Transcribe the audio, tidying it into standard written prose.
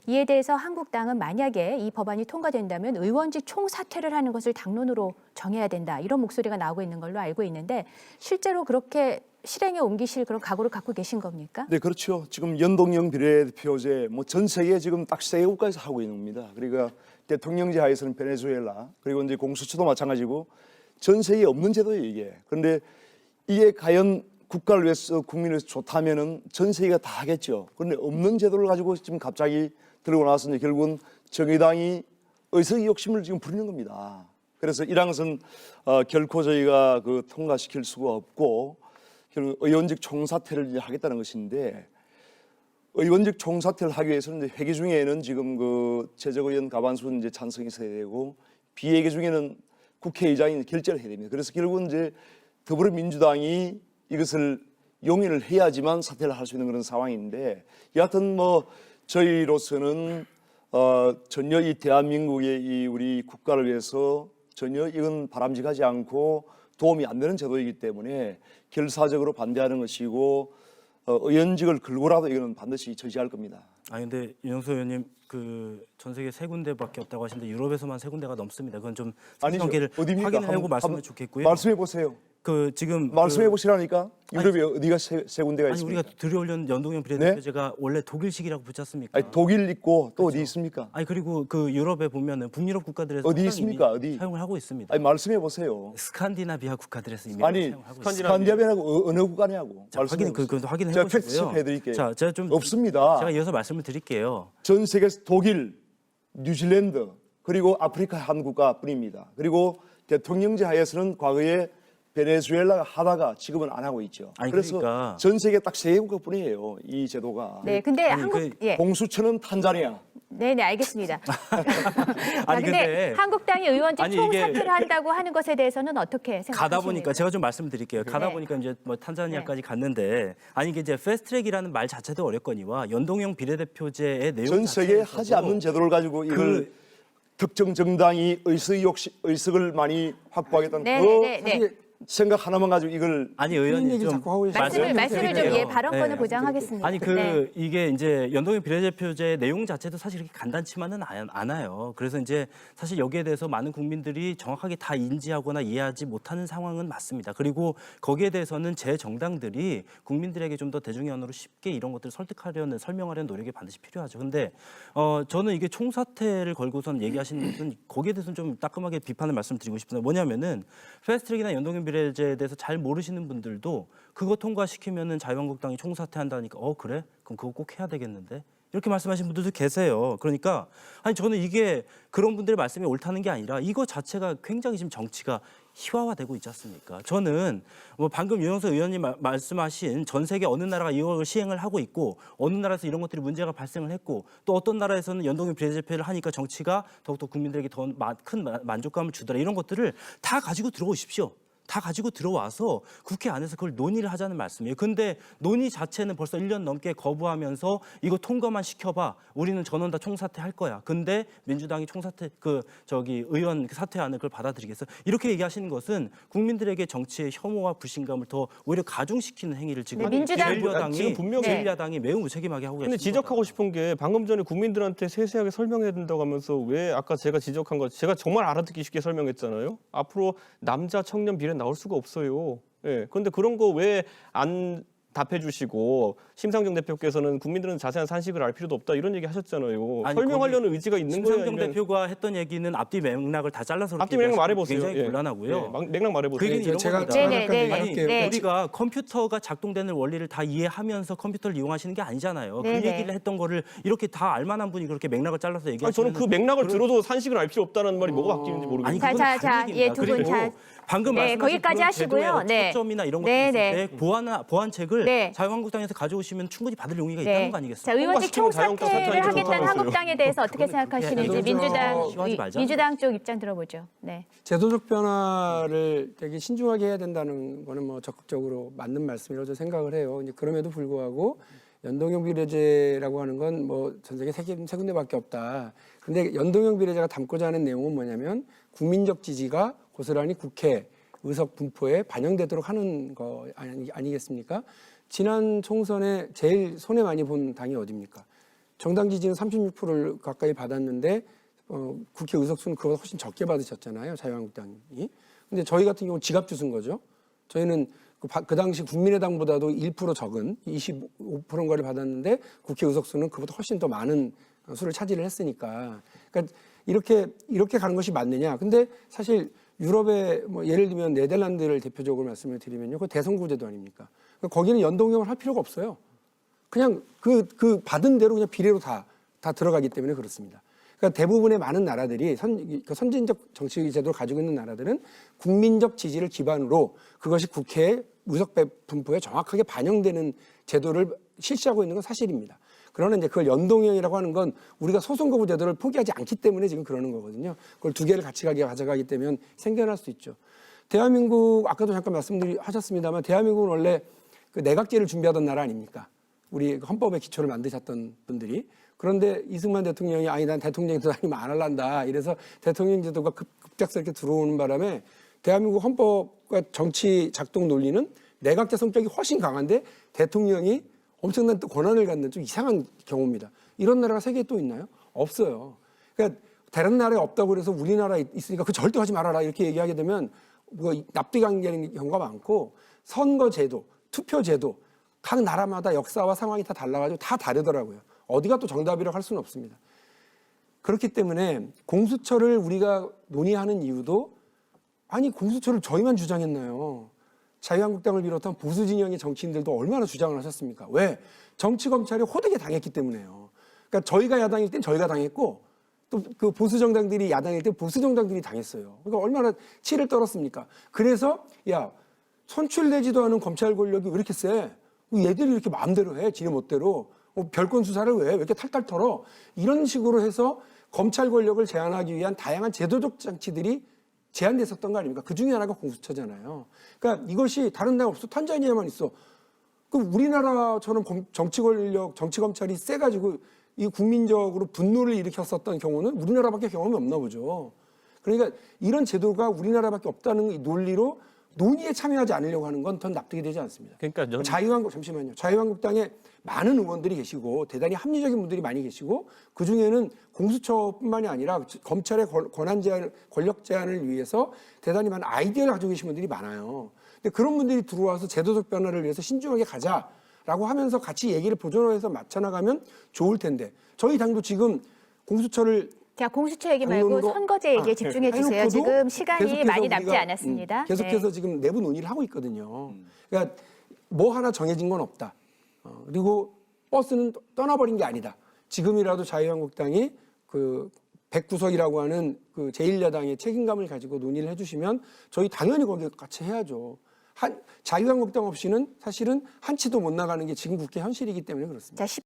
이에 대해서 한국당은 만약에 이 법안이 통과된다면 의원직 총사퇴를 하는 것을 당론으로 정해야 된다. 이런 목소리가 나오고 있는 걸로 알고 있는데 실제로 그렇게 실행에 옮기실 그런 각오를 갖고 계신 겁니까? 네, 그렇죠. 지금 연동형 비례대표제 전 세계에 지금 딱 세 국가에서 하고 있는 겁니다. 그러니까 대통령제 하에서는 베네수엘라, 그리고 이제 공수처도 마찬가지고 전 세계에 없는 제도예요, 이게. 그런데 이게 과연 국가를 위해서 국민을 위해서 좋다면은 전 세계가 다 하겠죠. 그런데 없는 제도를 가지고 지금 갑자기 들고 나와서 이제 결국은 정의당이 의석이 욕심을 지금 부리는 겁니다. 그래서 이런 것은 결코 저희가 통과시킬 수가 없고 결국 의원직 총사퇴를 이제 하겠다는 것인데, 의원직 총사퇴를 하기 위해서는 이제 회기 중에는 지금 재적의원 과반수는 이제 찬성이 있어야 되고 비회기 중에는 국회의장이 결재를 해야 됩니다. 그래서 결국은 이제 더불어민주당이 이것을 용인을 해야지만 사퇴를 할 수 있는 그런 상황인데, 여하튼 저희로서는 전혀 이 대한민국의 이 우리 국가를 위해서 전혀 이건 바람직하지 않고 도움이 안 되는 제도이기 때문에 결사적으로 반대하는 것이고 의원직을 걸고라도 이거는 반드시 저지할 겁니다. 근데 윤영수 의원님 전 세계 세 군데밖에 없다고 하시는데 유럽에서만 세 군데가 넘습니다. 그건 좀 사실관계를 확인하고 말씀을 좋겠고요. 말씀해 보세요. 지금 말씀해 보시라니까. 유럽에 어디가 세 군데가 있습니까? 우리가 들여올린 연동형 비례대표제가 원래 독일식이라고 붙지 않습니까? 독일 있고 또 그렇죠. 어디 있습니까? 그리고 유럽에 보면은 북유럽 국가들에서 어디 있습니까? 어디 사용을 하고 있습니다. 말씀해 보세요. 스칸디나비아 국가들에서 이미 사용하고 있습니다. 스칸디나비아하고 어느 국가냐고. 그건 확인해 제가 보시고요. 팩트 체크해 드릴게요. 자, 제가 좀 없습니다. 제가 이어서 말씀을 드릴게요. 전 세계에서 독일, 뉴질랜드, 그리고 아프리카 한 국가뿐입니다. 그리고 대통령제 하에서는 과거에 베네수엘라가 하다가 지금은 안 하고 있죠. 그래서 그러니까. 전 세계 딱 세 국가뿐이에요, 이 제도가. 네, 근데 공수처는 탄자니아. 네네, 알겠습니다. 아니, 근데 한국당이 의원직 아니, 총사퇴를 한다고 하는 것에 대해서는 어떻게 생각하십니까? 가다 보니까 제가 좀 말씀드릴게요. 가다 보니까 이제 탄자니아까지 갔는데 이게 이제 패스트트랙이라는 말 자체도 어렵거니와 연동형 비례대표제의 내용 전 세계에 하지 않는 제도를 가지고 이걸 특정 정당이 의석을 많이 확보하겠다는 생각 하나만 가지고 이걸 의원님 좀 말씀을 좀 발언권을 보장하겠습니다. 이게 이제 연동형 비례대표제 내용 자체도 사실 이렇게 간단치만은 않아요. 그래서 이제 사실 여기에 대해서 많은 국민들이 정확하게 다 인지하거나 이해하지 못하는 상황은 맞습니다. 그리고 거기에 대해서는 제 정당들이 국민들에게 좀 더 대중의 언어로 쉽게 이런 것들을 설명하려는 노력이 반드시 필요하죠. 근데 저는 이게 총사퇴를 걸고선 얘기하시는 것은 거기에 대해서는 좀 따끔하게 비판을 말씀드리고 싶습니다. 뭐냐면은 패스트트랙이나 연동형 비례제에 대해서 잘 모르시는 분들도 그거 통과시키면은 자유한국당이 총사퇴한다니까 그래? 그럼 그거 꼭 해야 되겠는데? 이렇게 말씀하시는 분들도 계세요. 그러니까 저는 이게 그런 분들의 말씀이 옳다는 게 아니라 이거 자체가 굉장히 지금 정치가 희화화되고 있지 않습니까? 저는 방금 유영수 의원님 말씀하신 전 세계 어느 나라가 이걸 시행을 하고 있고 어느 나라에서 이런 것들이 문제가 발생을 했고 또 어떤 나라에서는 연동형 비례대표를 하니까 정치가 더욱더 국민들에게 더 큰 만족감을 주더라. 이런 것들을 다 가지고 들어오십시오. 다 가지고 들어와서 국회 안에서 그걸 논의를 하자는 말씀이에요. 근데 논의 자체는 벌써 1년 넘게 거부하면서 이거 통과만 시켜봐. 우리는 전원 다 총사퇴할 거야. 근데 민주당이 총사퇴 의원 사퇴안을 그걸 받아들이겠어. 이렇게 얘기하시는 것은 국민들에게 정치의 혐오와 불신감을 더 오히려 가중시키는 행위를 지금 제1야당이 매우 무책임하게 하고 계십니다. 근데 지적하고 싶은 게 방금 전에 국민들한테 세세하게 설명해야 된다고 하면서 왜 아까 제가 지적한 거 제가 정말 알아듣기 쉽게 설명했잖아요. 앞으로 남자 청년 비례 나올 수가 없어요. 그런데 그런 거 왜 안 답해 주시고 심상정 대표께서는 국민들은 자세한 산식을 알 필요도 없다 이런 얘기 하셨잖아요. 설명하려는 의지가 있는 거예요. 심상정 대표가 했던 얘기는 앞뒤 맥락을 다 잘라서 앞뒤 맥락 말해보세요. 굉장히 곤란하고요. 맥락 말해보세요. 그 얘기는 제가 이런 우리가 컴퓨터가 작동되는 원리를 다 이해하면서 컴퓨터를 이용하시는 게 아니잖아요. 그 얘기를 했던 거를 이렇게 다 알만한 분이 그렇게 맥락을 잘라서 얘기하시면 저는 그 맥락을 들어도 산식을 알 필요 없다는 말이 뭐가 바뀌는지 모르겠어요. 두 분 방금 말씀하신 거기까지 하시고요. 초점이나 이런 것들 있을 때 보완책을 자유한국당에서 가져오시면 충분히 받을 용의가 있다는 거 아니겠습니까? 자, 의원직 총사퇴를 하겠다는 한국당에 대해서 어떻게 생각하시는지 민주당 쪽 입장 들어보죠. 네. 제도적 변화를 되게 신중하게 해야 된다는 거는 적극적으로 맞는 말씀이라고 생각을 해요. 그럼에도 불구하고 연동형 비례제라고 하는 건 전 세계 세 군데밖에 없다. 근데 연동형 비례제가 담고자 하는 내용은 뭐냐면 국민적 지지가 고스란히 국회 의석 분포에 반영되도록 하는 거 아니겠습니까? 지난 총선에 제일 손해 많이 본 당이 어디입니까? 정당 지지는 36%를 가까이 받았는데 국회 의석수는 그보다 훨씬 적게 받으셨잖아요. 자유한국당이. 근데 저희 같은 경우는 지갑주순 거죠. 저희는 그 당시 국민의당보다도 1% 적은 25%인가를 받았는데 국회 의석수는 그보다 훨씬 더 많은 수를 차지를 했으니까. 그러니까 이렇게 가는 것이 맞느냐. 근데 사실 유럽의 뭐 예를 들면 네덜란드를 대표적으로 말씀을 드리면요. 그 대선구제도 아닙니까? 그러니까 거기는 연동형을 할 필요가 없어요. 그냥 그 받은 대로 그냥 비례로 다 들어가기 때문에 그렇습니다. 그러니까 대부분의 많은 나라들이 선진적 정치 제도를 가지고 있는 나라들은 국민적 지지를 기반으로 그것이 국회의 의석 분포에 정확하게 반영되는 제도를 실시하고 있는 건 사실입니다. 그러나 이제 그걸 연동형이라고 하는 건 우리가 소선거구 제도를 포기하지 않기 때문에 지금 그러는 거거든요. 그걸 두 개를 같이 가져가기 때문에 생겨날 수 있죠. 대한민국 아까도 잠깐 말씀하셨습니다만 대한민국은 원래 그 내각제를 준비하던 나라 아닙니까? 우리 헌법의 기초를 만드셨던 분들이. 그런데 이승만 대통령이 아니 난 대통령제도 아니면 안 할란다. 이래서 대통령 제도가 급작스럽게 들어오는 바람에 대한민국 헌법과 정치 작동 논리는 내각제 성격이 훨씬 강한데 대통령이 엄청난 또 권한을 갖는 좀 이상한 경우입니다. 이런 나라가 세계에 또 있나요? 없어요. 그러니까 다른 나라에 없다고 그래서 우리나라에 있으니까 그 절대 하지 말아라 이렇게 얘기하게 되면 뭐 납득이 안 되는 경우가 많고 선거제도, 투표제도 각 나라마다 역사와 상황이 다 달라가지고 다 다르더라고요. 어디가 또 정답이라고 할 수는 없습니다. 그렇기 때문에 공수처를 우리가 논의하는 이유도 아니 공수처를 저희만 주장했나요? 자유한국당을 비롯한 보수 진영의 정치인들도 얼마나 주장을 하셨습니까? 왜? 정치 검찰이 호되게 당했기 때문에요. 그러니까 저희가 야당일 땐 저희가 당했고 또 그 보수 정당들이 야당일 때 보수 정당들이 당했어요. 그러니까 얼마나 치를 떨었습니까? 그래서 야 선출되지도 않은 검찰 권력이 왜 이렇게 세? 얘들이 이렇게 마음대로 해, 지네 멋대로. 별건 수사를 왜 이렇게 탈탈 털어? 이런 식으로 해서 검찰 권력을 제한하기 위한 다양한 제도적 장치들이 제한됐었던 거 아닙니까? 그 중에 하나가 공수처잖아요. 그러니까 이것이 다른 나라 없어. 탄자니아만 있어. 그 우리나라처럼 정치 권력, 정치 검찰이 세가지고 이 국민적으로 분노를 일으켰었던 경우는 우리나라밖에 경험이 없나 보죠. 그러니까 이런 제도가 우리나라밖에 없다는 이 논리로 논의에 참여하지 않으려고 하는 건 더 납득이 되지 않습니다. 그러니까 잠시만요. 자유한국당에 많은 의원들이 계시고 대단히 합리적인 분들이 많이 계시고 그 중에는 공수처뿐만이 아니라 검찰의 권한 제한, 권력 제한을 위해서 대단히 많은 아이디어를 가지고 계신 분들이 많아요. 근데 그런 분들이 들어와서 제도적 변화를 위해서 신중하게 가자라고 하면서 같이 얘기를 보존해서 맞춰나가면 좋을 텐데 저희 당도 지금 공수처를 자, 공수처 얘기 말고 선거제 얘기에 집중해 주세요. 해놓고도 지금 시간이 계속해서 많이 남지 우리가, 않았습니다. 계속해서 네. 지금 내부 논의를 하고 있거든요. 그러니까 뭐 하나 정해진 건 없다. 그리고 버스는 떠나버린 게 아니다. 지금이라도 자유한국당이 그 109석이라고 하는 그 제1야당의 책임감을 가지고 논의를 해주시면 저희 당연히 거기에 같이 해야죠. 자유한국당 없이는 사실은 한 치도 못 나가는 게 지금 국회 현실이기 때문에 그렇습니다. 자,